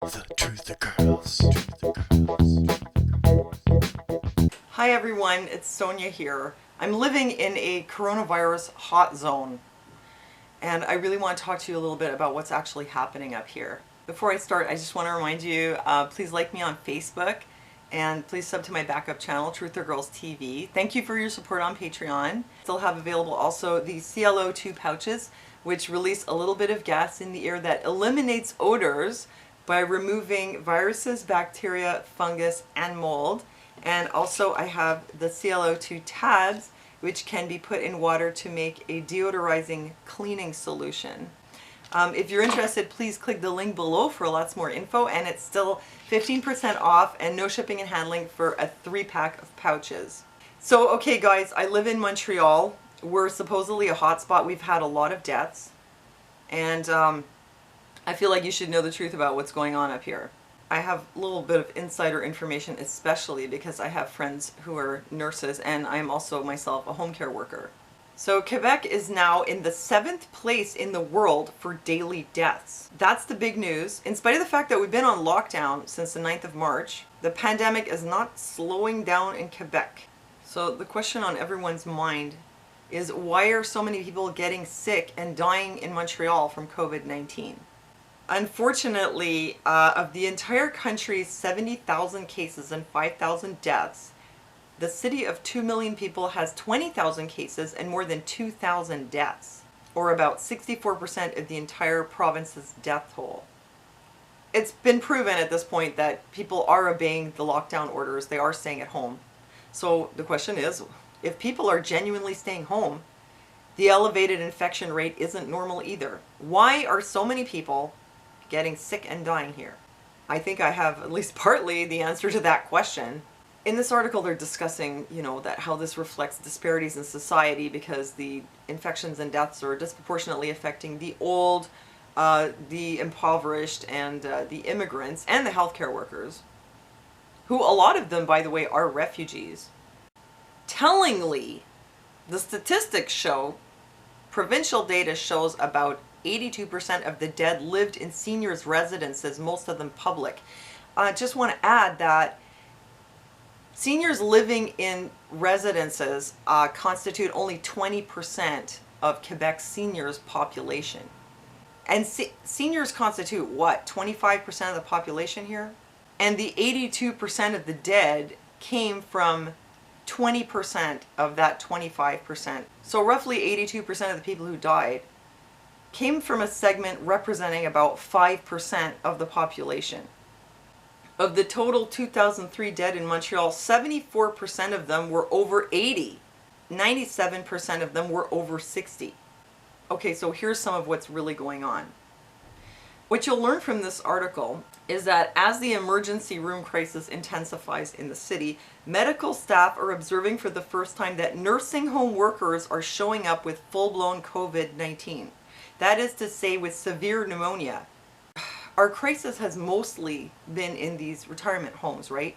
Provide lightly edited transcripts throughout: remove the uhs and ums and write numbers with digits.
The Truth Girls. Hi everyone, it's Sonia here. I'm living in a coronavirus hot zone, and I really want to talk to you a little bit about what's actually happening up here. Before I start, I just want to remind you, please like me on Facebook, and please sub to my backup channel, Truth Girls TV. Thank you for your support on Patreon. Still have available also the ClO2 pouches, which release a little bit of gas in the air that eliminates odors by removing viruses, bacteria, fungus, and mold. And also I have the ClO2 tabs, which can be put in water to make a deodorizing cleaning solution. If you're interested, please click the link below for lots more info, and it's still 15% off and no shipping and handling for a 3-pack of pouches. So, okay guys, I live in Montreal. We're supposedly a hotspot. We've had a lot of deaths, and I feel like you should know the truth about what's going on up here. I have a little bit of insider information, especially because I have friends who are nurses, and I am also myself a home care worker. So Quebec is now in the 7th place in the world for daily deaths. That's the big news. In spite of the fact that we've been on lockdown since the 9th of March, the pandemic is not slowing down in Quebec. So the question on everyone's mind is, why are so many people getting sick and dying in Montreal from COVID-19? Unfortunately, of the entire country's 70,000 cases and 5,000 deaths, the city of 2 million people has 20,000 cases and more than 2,000 deaths, or about 64% of the entire province's death toll. It's been proven at this point that people are obeying the lockdown orders. They are staying at home. So the question is, if people are genuinely staying home, the elevated infection rate isn't normal either. Why are so many people getting sick and dying here? I think I have at least partly the answer to that question. In this article, they're discussing, that how this reflects disparities in society because the infections and deaths are disproportionately affecting the old, the impoverished, and the immigrants, and the healthcare workers, who a lot of them, by the way, are refugees. Tellingly, the statistics show, provincial data shows about 82% of the dead lived in seniors' residences, most of them public. I just want to add that seniors living in residences constitute only 20% of Quebec's seniors' population. And seniors constitute what, 25% of the population here? And the 82% of the dead came from 20% of that 25%. So roughly 82% of the people who died came from a segment representing about 5% of the population. Of the total 2003 dead in Montreal, 74% of them were over 80. 97% of them were over 60. Okay, so here's some of what's really going on. What you'll learn from this article is that as the emergency room crisis intensifies in the city, medical staff are observing for the first time that nursing home workers are showing up with full-blown COVID-19. That is to say, with severe pneumonia. Our crisis has mostly been in these retirement homes, right?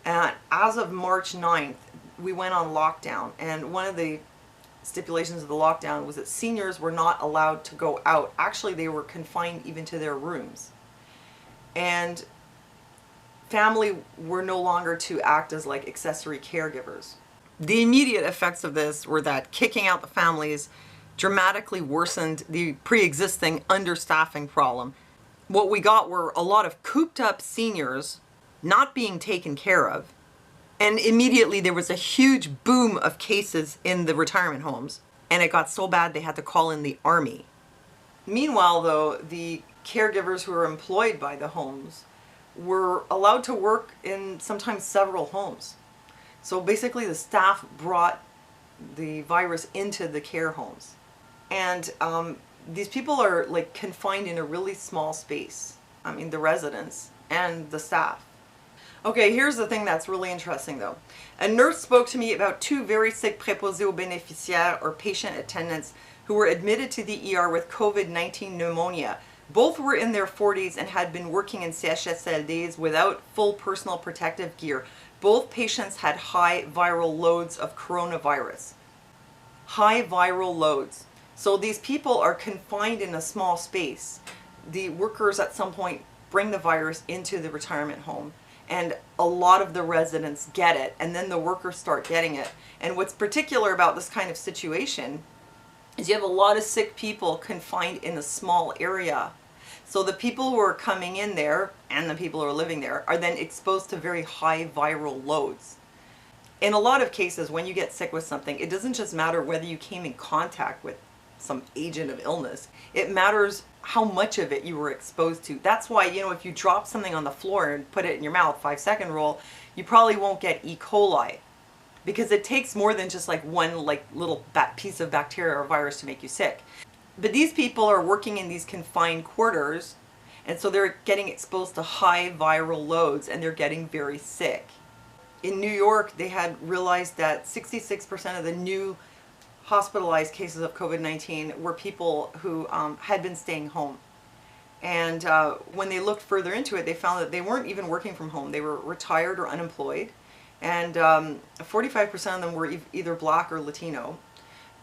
And as of March 9th, we went on lockdown, and one of the stipulations of the lockdown was that seniors were not allowed to go out. Actually, they were confined even to their rooms. And family were no longer to act as like accessory caregivers. The immediate effects of this were that kicking out the families dramatically worsened the pre-existing understaffing problem. What we got were a lot of cooped up seniors not being taken care of. And immediately there was a huge boom of cases in the retirement homes. And it got so bad they had to call in the army. Meanwhile, though, the caregivers who were employed by the homes were allowed to work in sometimes several homes. So basically the staff brought the virus into the care homes. And these people are like confined in a really small space. I mean, the residents and the staff. Okay, here's the thing that's really interesting though. A nurse spoke to me about 2 very sick préposés aux bénéficiaires, or patient attendants, who were admitted to the ER with COVID-19 pneumonia. Both were in their 40s and had been working in CHSLDs without full personal protective gear. Both patients had high viral loads of coronavirus. High viral loads. So these people are confined in a small space. The workers at some point bring the virus into the retirement home. And a lot of the residents get it, and then the workers start getting it. And what's particular about this kind of situation is you have a lot of sick people confined in a small area. So the people who are coming in there and the people who are living there are then exposed to very high viral loads. In a lot of cases, when you get sick with something, it doesn't just matter whether you came in contact with some agent of illness. It matters how much of it you were exposed to. That's why, you know, if you drop something on the floor and put it in your mouth, 5-second rule, you probably won't get E. coli. Because it takes more than just like one little piece of bacteria or virus to make you sick. But these people are working in these confined quarters, and so they're getting exposed to high viral loads, and they're getting very sick. In New York, they had realized that 66% of the new hospitalized cases of COVID-19 were people who had been staying home. And when they looked further into it, they found that they weren't even working from home. They were retired or unemployed. And 45% of them were either Black or Latino.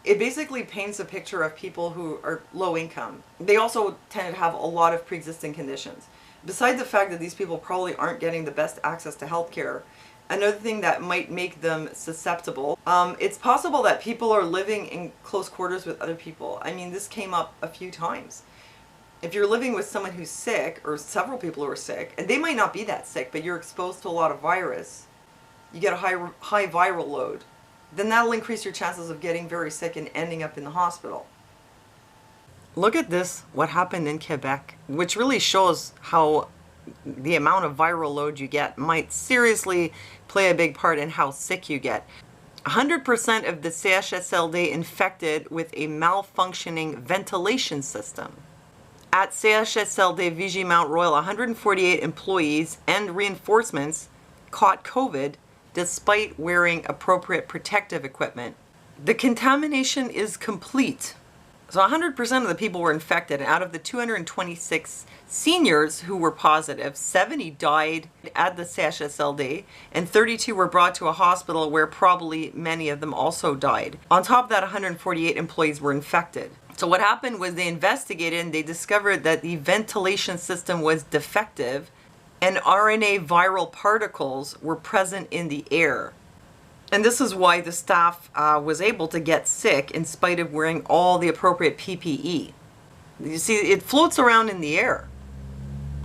It basically paints a picture of people who are low income. They also tend to have a lot of pre-existing conditions. Besides the fact that these people probably aren't getting the best access to healthcare, another thing that might make them susceptible, it's possible that people are living in close quarters with other people. I mean, this came up a few times. If you're living with someone who's sick, or several people who are sick, and they might not be that sick, but you're exposed to a lot of virus, you get a high viral load, then that'll increase your chances of getting very sick and ending up in the hospital. Look at this, what happened in Quebec, which really shows how the amount of viral load you get might seriously play a big part in how sick you get. 100% of the CHSLD infected with a malfunctioning ventilation system. At CHSLD Vigi Mount Royal, 148 employees and reinforcements caught COVID despite wearing appropriate protective equipment. The contamination is complete. So 100% of the people were infected, and out of the 226 seniors who were positive, 70 died at the CHSLD, and 32 were brought to a hospital where probably many of them also died. On top of that, 148 employees were infected. So what happened was they investigated and they discovered that the ventilation system was defective and RNA viral particles were present in the air. And this is why the staff was able to get sick in spite of wearing all the appropriate PPE. You see, it floats around in the air.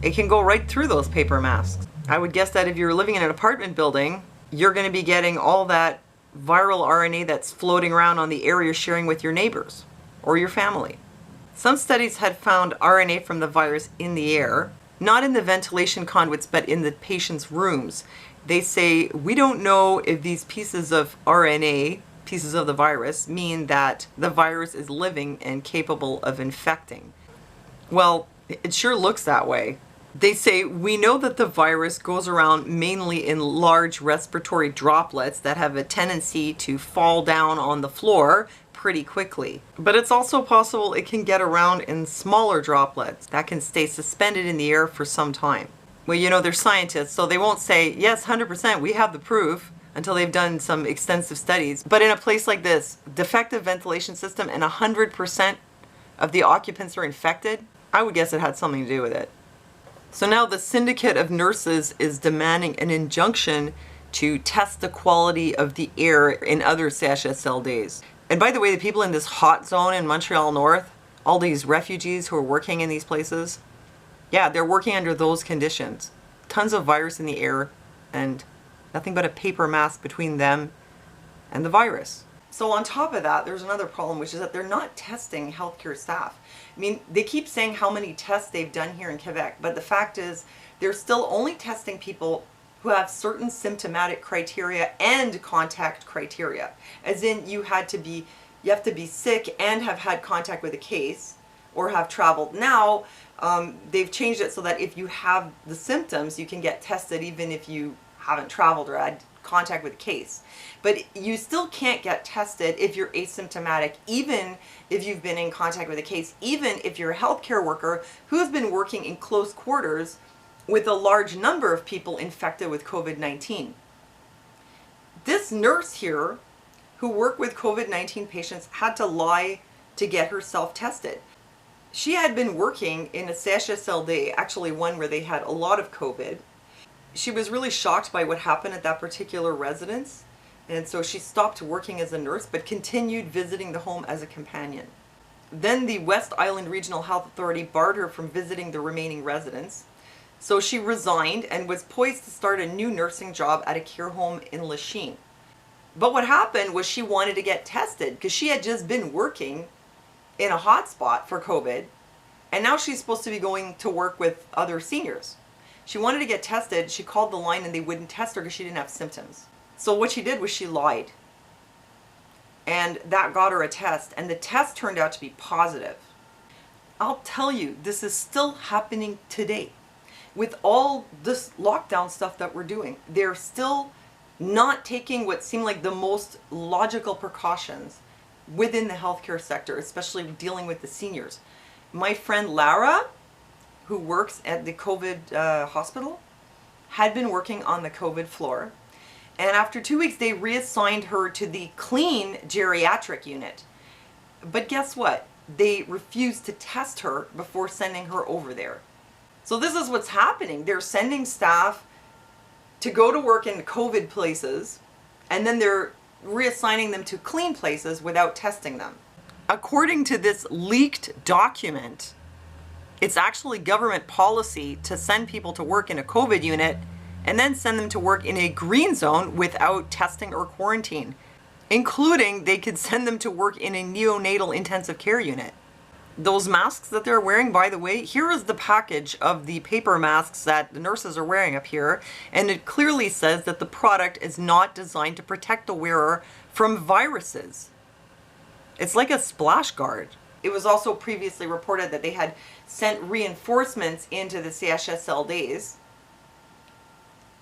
It can go right through those paper masks. I would guess that if you're living in an apartment building, you're going to be getting all that viral RNA that's floating around on the air you're sharing with your neighbors or your family. Some studies had found RNA from the virus in the air, not in the ventilation conduits, but in the patient's rooms. They say, we don't know if these pieces of RNA, pieces of the virus, mean that the virus is living and capable of infecting. Well, it sure looks that way. They say, we know that the virus goes around mainly in large respiratory droplets that have a tendency to fall down on the floor pretty quickly. But it's also possible it can get around in smaller droplets that can stay suspended in the air for some time. Well, you know, they're scientists, so they won't say, yes, 100%, we have the proof, until they've done some extensive studies. But in a place like this, defective ventilation system and 100% of the occupants are infected, I would guess it had something to do with it. So now the syndicate of nurses is demanding an injunction to test the quality of the air in other CHSLDs. And by the way, the people in this hot zone in Montreal North, all these refugees who are working in these places, yeah, they're working under those conditions. Tons of virus in the air and nothing but a paper mask between them and the virus. So on top of that, there's another problem, which is that they're not testing healthcare staff. I mean, they keep saying how many tests they've done here in Quebec, but the fact is they're still only testing people who have certain symptomatic criteria and contact criteria. As in, you have to be sick and have had contact with a case or have traveled. Now, they've changed it so that if you have the symptoms, you can get tested even if you haven't traveled or had contact with a case. But you still can't get tested if you're asymptomatic, even if you've been in contact with a case, even if you're a healthcare worker who has been working in close quarters with a large number of people infected with COVID-19. This nurse here who worked with COVID-19 patients had to lie to get herself tested. She had been working in a CHSLD, actually one where they had a lot of COVID. She was really shocked by what happened at that particular residence, and so she stopped working as a nurse but continued visiting the home as a companion. Then the West Island Regional Health Authority barred her from visiting the remaining residents, so she resigned and was poised to start a new nursing job at a care home in Lachine. But what happened was she wanted to get tested because she had just been working in a hotspot for COVID, and now she's supposed to be going to work with other seniors. She wanted to get tested. She called the line and they wouldn't test her because she didn't have symptoms. So what she did was she lied. And that got her a test, and the test turned out to be positive. I'll tell you, this is still happening today. With all this lockdown stuff that we're doing, they're still not taking what seem like the most logical precautions within the healthcare sector, especially dealing with the seniors. My friend Lara, who works at the COVID hospital, had been working on the COVID floor. And after 2 weeks, they reassigned her to the clean geriatric unit. But guess what? They refused to test her before sending her over there. So this is what's happening. They're sending staff to go to work in COVID places, and then they're reassigning them to clean places without testing them. According to this leaked document, it's actually government policy to send people to work in a COVID unit and then send them to work in a green zone without testing or quarantine, including they could send them to work in a neonatal intensive care unit. Those masks that they're wearing, by the way, here is the package of the paper masks that the nurses are wearing up here, and it clearly says that the product is not designed to protect the wearer from viruses. It's like a splash guard. It was also previously reported that they had sent reinforcements into the CHSLDs,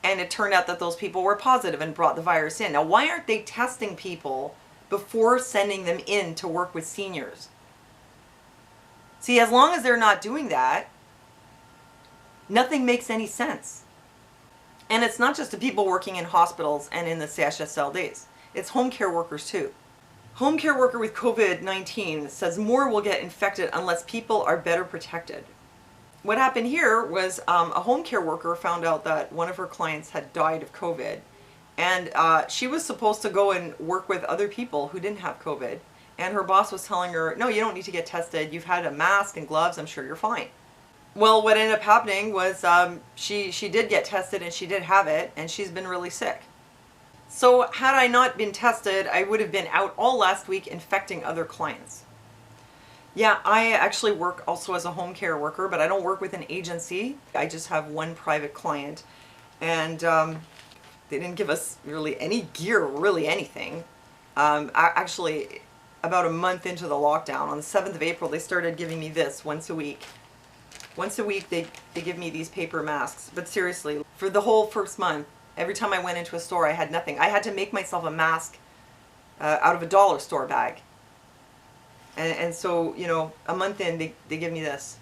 and it turned out that those people were positive and brought the virus in. Now, why aren't they testing people before sending them in to work with seniors? See, as long as they're not doing that, nothing makes any sense. And it's not just the people working in hospitals and in the CHSLDs. It's home care workers too. Home care worker with COVID-19 says more will get infected unless people are better protected. What happened here was a home care worker found out that one of her clients had died of COVID, and she was supposed to go and work with other people who didn't have COVID, and her boss was telling her, no, you don't need to get tested, you've had a mask and gloves, I'm sure you're fine. Well, what ended up happening was she did get tested and she did have it, and she's been really sick. So had I not been tested, I would have been out all last week infecting other clients. Yeah, I actually work also as a home care worker, but I don't work with an agency. I just have one private client, and they didn't give us really any gear, really anything. Actually, about a month into the lockdown, on the 7th of April, they started giving me this once a week. Once a week, they give me these paper masks. But seriously, for the whole first month, every time I went into a store, I had nothing. I had to make myself a mask out of a dollar store bag. And so, you know, a month in, they give me this.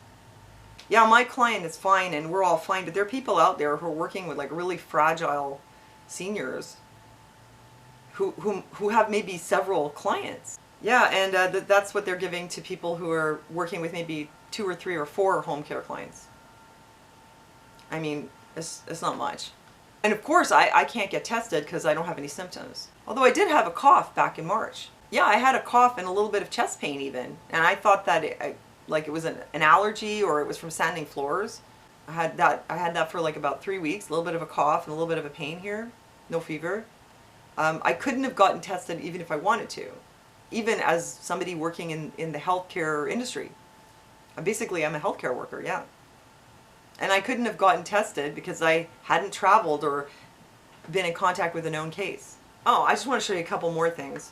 Yeah, my client is fine and we're all fine, but there are people out there who are working with like really fragile seniors who have maybe several clients. Yeah, and that's what they're giving to people who are working with maybe 2 or 3 or 4 home care clients. I mean, it's not much. And of course, I can't get tested because I don't have any symptoms. Although I did have a cough back in March. Yeah, I had a cough and a little bit of chest pain even. And I thought that it was an allergy or it was from sanding floors. I had that for like about 3 weeks, a little bit of a cough and a little bit of a pain here, no fever. I couldn't have gotten tested even if I wanted to, even as somebody working in the healthcare industry. Basically, I'm a healthcare worker, yeah. And I couldn't have gotten tested because I hadn't traveled or been in contact with a known case. Oh, I just want to show you a couple more things.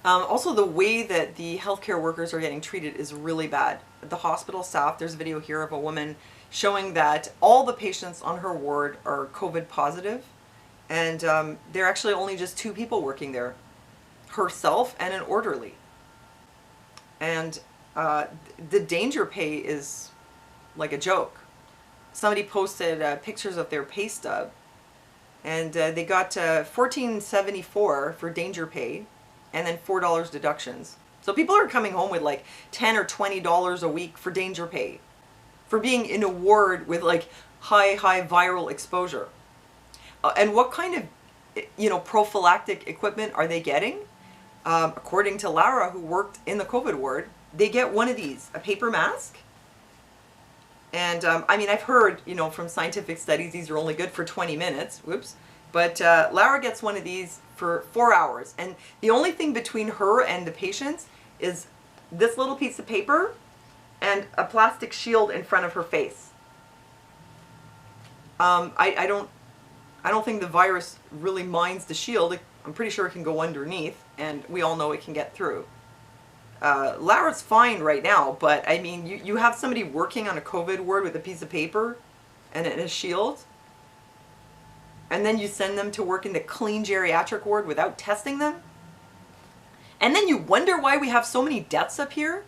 Also, the way that the healthcare workers are getting treated is really bad. The hospital staff, there's a video here of a woman showing that all the patients on her ward are COVID positive, and there are actually only just 2 people working there, herself and an orderly. And the danger pay is like a joke. Somebody posted pictures of their pay stub, and they got $14.74 for danger pay, and then $4 deductions. So people are coming home with like $10 or $20 a week for danger pay, for being in a ward with like high viral exposure. And what kind of, prophylactic equipment are they getting? According to Lara, who worked in the COVID ward, they get one of these, a paper mask. And I mean, I've heard, from scientific studies, these are only good for 20 minutes. Whoops. But Lara gets one of these for 4 hours. And the only thing between her and the patients is this little piece of paper and a plastic shield in front of her face. I don't think the virus really minds the shield. I'm pretty sure it can go underneath, and we all know it can get through. Lara's fine right now, but I mean, you have somebody working on a COVID ward with a piece of paper and a shield, and then you send them to work in the clean geriatric ward without testing them? And then you wonder why we have so many deaths up here?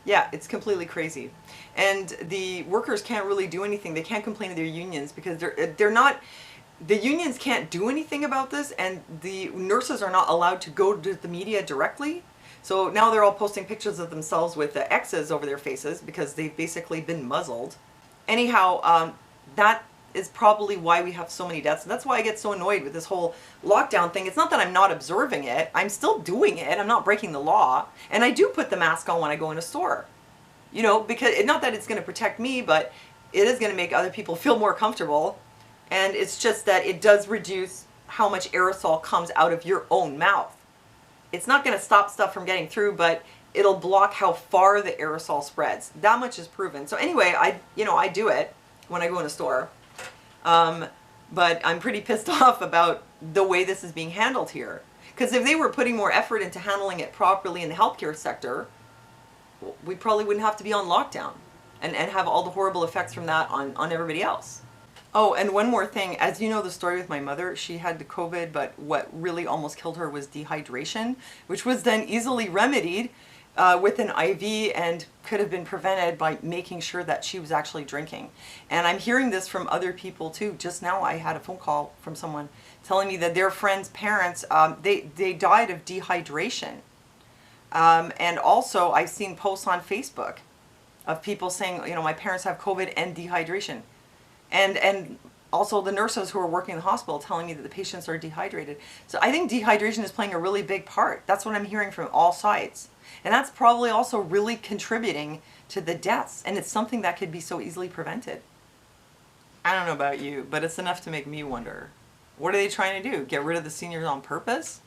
Yeah, it's completely crazy. And the workers can't really do anything. They can't complain to their unions because they're not, the unions can't do anything about this, and the nurses are not allowed to go to the media directly. So now they're all posting pictures of themselves with the X's over their faces because they've basically been muzzled. Anyhow, that is probably why we have so many deaths. That's why I get so annoyed with this whole lockdown thing. It's not that I'm not observing it. I'm still doing it. I'm not breaking the law. And I do put the mask on when I go in a store. Because not that it's going to protect me, but it is going to make other people feel more comfortable. And it's just that it does reduce how much aerosol comes out of your own mouth. It's not going to stop stuff from getting through, but it'll block how far the aerosol spreads. That much is proven. So anyway, I do it when I go in a store. But I'm pretty pissed off about the way this is being handled here. Because if they were putting more effort into handling it properly in the healthcare sector, we probably wouldn't have to be on lockdown and have all the horrible effects from that on everybody else. Oh, and one more thing. As you know the story with my mother, she had the COVID, but what really almost killed her was dehydration, which was then easily remedied with an IV and could have been prevented by making sure that she was actually drinking. And I'm hearing this from other people too. Just now I had a phone call from someone telling me that their friend's parents, they died of dehydration. And also I've seen posts on Facebook of people saying, my parents have COVID and dehydration. And also the nurses who are working in the hospital telling me that the patients are dehydrated. So I think dehydration is playing a really big part. That's what I'm hearing from all sides. And that's probably also really contributing to the deaths. And it's something that could be so easily prevented. I don't know about you, but it's enough to make me wonder. What are they trying to do? Get rid of the seniors on purpose?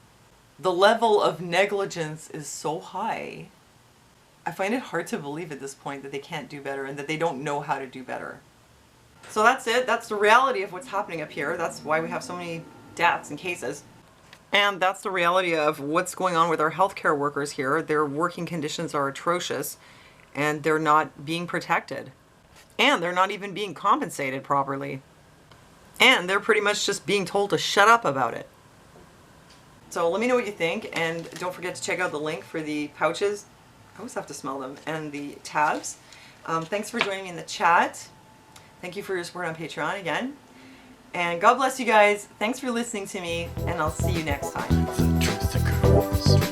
The level of negligence is so high. I find it hard to believe at this point that they can't do better and that they don't know how to do better. So that's it. That's the reality of what's happening up here. That's why we have so many deaths and cases. And that's the reality of what's going on with our healthcare workers here. Their working conditions are atrocious and they're not being protected. And they're not even being compensated properly. And they're pretty much just being told to shut up about it. So let me know what you think, and don't forget to check out the link for the pouches. I always have to smell them, and the tabs. Thanks for joining me in the chat. Thank you for your support on Patreon again. And God bless you guys. Thanks for listening to me, and I'll see you next time.